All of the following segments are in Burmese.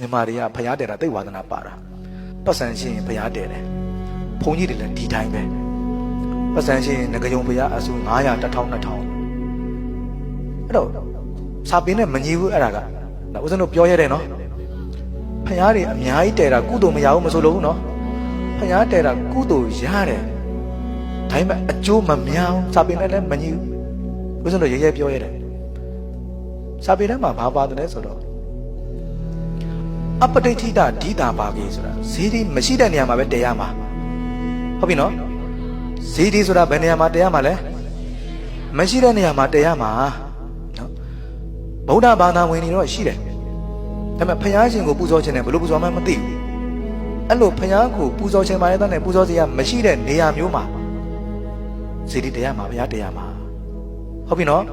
မြန်မာတွေကဖျားတယ်တာတိတ်ဝါဒနာပါတာပတ်စံရှင်ဖျားတယ်တယ်ဘုန်းကြီးတွေလည်းဒီတိုင်းပဲပတ်စံရှင်ငကယုံဖျားအစု900 1000 2000အဲ့တော့စာပင်နဲ့မညီဘူးအဲ့ဒါကဦးဇင်းတို့ပြောရတယ်နော်ဖျားတွေအများကြီးတယ်တာကုသိုလ်မရဘူးမဆိုလို့နော်ဖျားတယ်တာကုသိုလ်ရတယ်ဒါပေမဲ့အကျိုးမများဘူးစာပင်နဲ့လည်းမညီဘူးဦးဇင်းတို့ရဲရဲပြောရတယ်စာပေထဲမှာဘာပါတယ်လဲဆိုတော့အပဋိဋ္ဌိတဒိတာပါကြီးဆိုတာဈေးဒီမရှိတဲ့နေရာမှာပဲတည်ရမှာဟုတ်ပြီနော်ဈေးဒီဆိုတာဘယ်နေရာမှာတည်ရမှာလဲမရှိတဲ့နေရာမှာတည်ရမှာနော်ဗုဒ္ဓဘာသာဝင်တွေတော့ရှိတယ်ဒါပေမဲ့ဘုရားရှင်ကိုပူဇော်ခြင်းနဲ့ဘယ်လိုပူဇော်မှမသိဘူးအဲ့လိုဘုရားကိုပူဇော်ခြင်းပါရတဲ့ပူဇော်စရာမရှိတဲ့နေရာမျိုးမှာဈေးဒီတည်ရမှာဘုရားတည်ရမှာဟုတ်ပြီနော်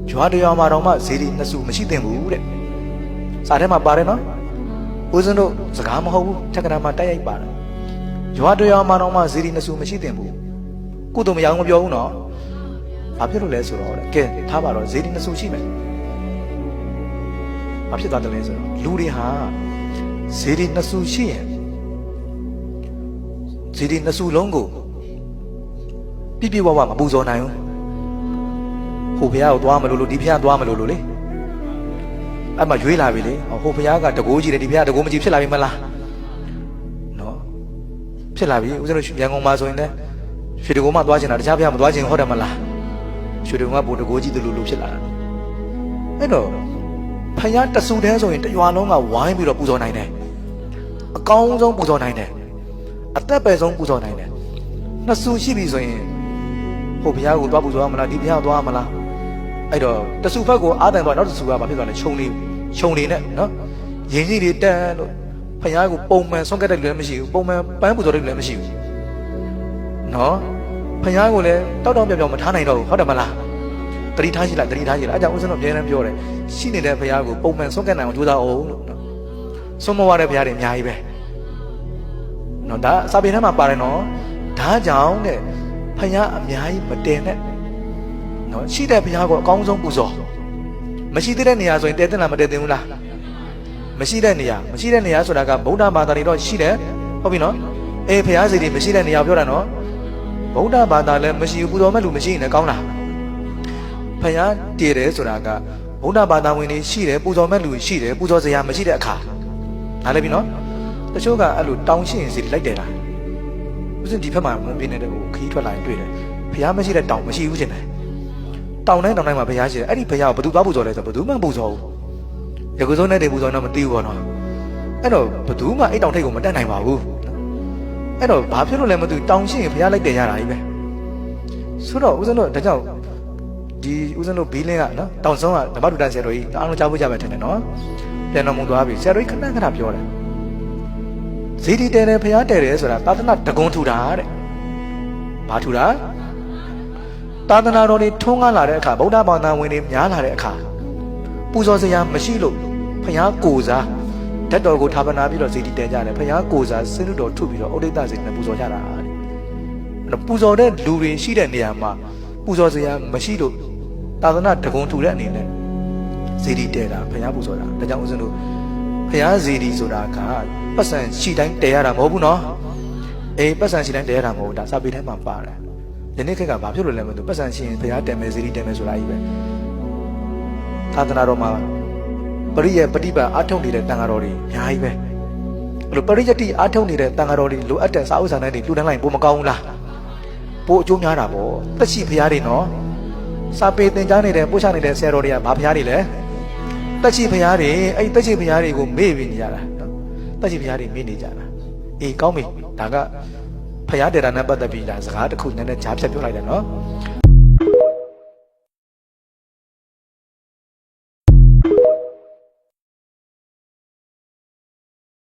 ကျွားတရားမှာတော့မှဈေးဒီနှစ်စုမရှိသင့်ဘူးတဲ့စာထဲမှာပါတယ်နော်ဦးဇင်းတို့စကားမဟုတ်ဘူးထက်ကရာမှာတိုက်ရိုက်ပါတယ်ကျွားတရားမှာတော့မှဈေးဒီနှစ်စုမရှိသင့်ဘူးကုသိုလ်မရအောင်မပြောဘူးနော်ဘာဖြစ်လို့လဲဆိုတော့ကဲထားပါတော့ဈေးဒီနှစ်စုရှိမယ်ဘာဖြစ်သွားတယ်လဲဆိုတော့လူတွေဟာဈေးဒီနှစ်စုရှိရင်ဈေးဒီနှစ်စုလုံးကိုပြပြဝဝမပူဇော်နိုင်ဘူးဟိုဘုရားကိုသွားမလို့ဒီဘုရားသွားမလို့လေအဲ့မှာရွေးလာပြီလေဟိုဘုရားကတကိုးကြီးတယ်ဒီဘုရားတကိုးမကြီးဖြစ်လာပြီမလားနော်ဖြစ်လာပြီဦးဇင်းတို့ရန်ကုန်မှာဆိုရင်လည်းရွှေတကိုးမှသွားချင်တာတခြားဘုရားမသွားချင်ဟုတ်တယ်မလားရွှေတကိုးကဘိုးတကိုးကြီးတူလူဖြစ်လာတာအဲ့တော့ဘုရားတဆူတန်းဆိုရင်တရွာလုံးကဝိုင်းပြီးတော့ပူဇော်နိုင်တယ်အကောင်းဆုံးပူဇော်နိုင်တယ်အသက်ပဲဆုံးပူဇော်နိုင်တယ်နှစ်ဆူရှိပြီဆိုရင်ဟိုဘုရားကိုသွားပူဇော်ရမလားဒီဘုရားသွားရမလားအဲ့တော့တဆူဘက်ကိုအာတန်သွားနောက်တဆူကဘာဖြစ်သွားလဲခြုံနေနဲ့နော်ရင်းကြီးတွေတန်းလို့ဘုရားကိုပုံမှန်ဆုံးကတ်တဲ့လူလည်းမရှိဘူးပုံမှန်ပန်းပူဇော်တဲ့လူလည်းမရှိဘူးနော်ဘုရားကိုလည်းတောက်ပြောင်မထားနိုင်တော့ဘူးဟုတ်တယ်မလားတတိထားရှိလိုက်အဲ့ကြောင့်ဦးဇင်းတို့အများနဲ့ပြောတယ်ရှိနေတဲ့ဘုရားကိုပုံမှန်ဆုံးကတ်နိုင်အောင်ကြိုးစားအောင်လို့နော်ဆုံးမဝတဲ့ဘုရားတွေအများကြီးပဲနော်ဒါစာပေထဲမှာပါတယ်နော်ဒါကြောင့်တဲ့ဘုရားအများကြီးမတင်နဲ့နော်ရှိတဲ့ဘုရားကိုအကောင်းဆုံးပူဇော်မရှိသေးတဲ့နေရာဆိုရင်တည်တဲ့လားမတည်သင့်ဘူးလားမရှိတဲ့နေရာဆိုတာကဗုဒ္ဓဘာသာတွေတော့ရှိတယ်ဟုတ်ပြီနော်အေးဘုရားစီတွေမရှိတဲ့နေရာပြောတာနော်ဗုဒ္ဓဘာသာလည်းမရှိဘူးပူဇော်မဲ့လူမရှိရင်လည်းကောင်းလားဘုရားတည်တယ်ဆိုတာကဗုဒ္ဓဘာသာဝင်တွေရှိတယ်ပူဇော်မဲ့လူရှိတယ်ပူဇော်စရာမရှိတဲ့အခါနားလည်ပြီနော်တချို့ကအဲ့လိုတောင်းရှိရင်စီလိုက်တယ်လားဥစဉ်ဒီဘက်မှာမပြင်းနေတဲ့ကိုခီးထွက်လာရင်တွေ့တယ်ဘုရားမရှိတဲ့တောင်းမရှိဘူးရှင်တယ်တောင်းတိုင်းမှာဘုရားရှိတယ်အဲ့ဒီဘုရားကိုဘယ်သူသွားပူဇော်လဲဆိုဘယ်သူမှမပူဇော်ဘူးရကုစုံနဲ့တည်းပူဇော်တော့မသိဘူးပေါ့နော်အဲ့တော့ဘယ်သူမှအဲ့တောင်းထိတ်ကိုမတက်နိုင်ပါဘူးအဲ့တော့ဘာဖြစ်လို့လဲမသိဘူးတောင်းရှိရင်ဘုရားလိုက်တယ်ရတာကြီးပဲဆိုတော့ဦးဇင်းတို့ဒါကြောင့်ဒီဦးဇင်းတို့ဘီလင်းကနော်တောင်ဆုံးကဓမ္မဒုတဆရာတော်ကြီးအားလုံးကြားဖို့ကြပဲထင်တယ်နော်ပြန်တော်မူသွားပြီဆရာတော်ကြီးခဏပြောတယ်ဇီတိတဲတယ်ဘုရားတဲတယ်ဆိုတာသာသနာတကုံထူတာတဲ့ဘာထူတာသာသနာတော်တွေထုံးကားလာတဲ့အခါဗုဒ္ဓဘာသာဝင်တွေများလာတဲ့အခါပူဇော်စရာမရှိလို့ဘုရားကိုစားဓာတ်တော်ကိုဌာပနာပြီးတော့ဇီတိတဲကြတယ်ဘုရားကိုစားစင်လူတော်ထုပြီးတော့ဥဒိဋ္ဌဇီတိနဲ့ပူဇော်ကြတာတဲ့ပူဇော်တဲ့လူတွေရှိတဲ့နေရာမှာပူဇော်စရာမရှိလို့သာသနာတကုံထူတဲ့အနေနဲ့ဇီတိတဲတာဘုရားပူဇော်တာဒါကြောင့်ဦးဇင်းတို့ဘုရားဇီတိဆိုတာကပတ်စံရှိတိုင်းတဲရတာမဟုတ်ဘူးနော်အေးပတ်စံရှိတိုင်းတဲရတာမဟုတ်ဘူးဒါစာပေထဲမှာပါတယ်ယနေ့ခေတ်ကဘာဖြစ်လို့လဲမသိဘူးပတ်စံရှိရင်ဘုရားတဲမယ်ဇီတိတဲမယ်ဆိုတာကြီးပဲသာသနာတော်မှာပရိယပฏิပတ်အားထုတ်နေတဲ့တန်ဃာတော်တွေအများကြီးပဲအဲ့လိုပရိယတိအားထုတ်နေတဲ့တန်ဃာတော်တွေလိုအပ်တဲ့စာဥစ္စာတွေလှူဒန်းလိုက်ပိုမကောင်းဘူးလားပိုအကျိုးများတာပေါ့တက်ရှိဘုရားတွေနော်စာပေသင်ကြားနေတဲ့ပို့ချနေတဲ့ဆရာတော်တွေကဘာဘုရားတွေလဲတက်ရှိဘုရားတွေအဲ့တက်ရှိဘုရားတွေကိုမေ့ပြီးနေကြတာနော်တက်ရှိဘုရားတွေမေ့နေကြတာအေးကောင်းပြီဒါကဘုရားတရားနဲ့ပတ်သက်ပြီးဒါစကားတစ်ခုနည်းနည်းကြားဖြတ်ပြောလိုက်တယ်နော်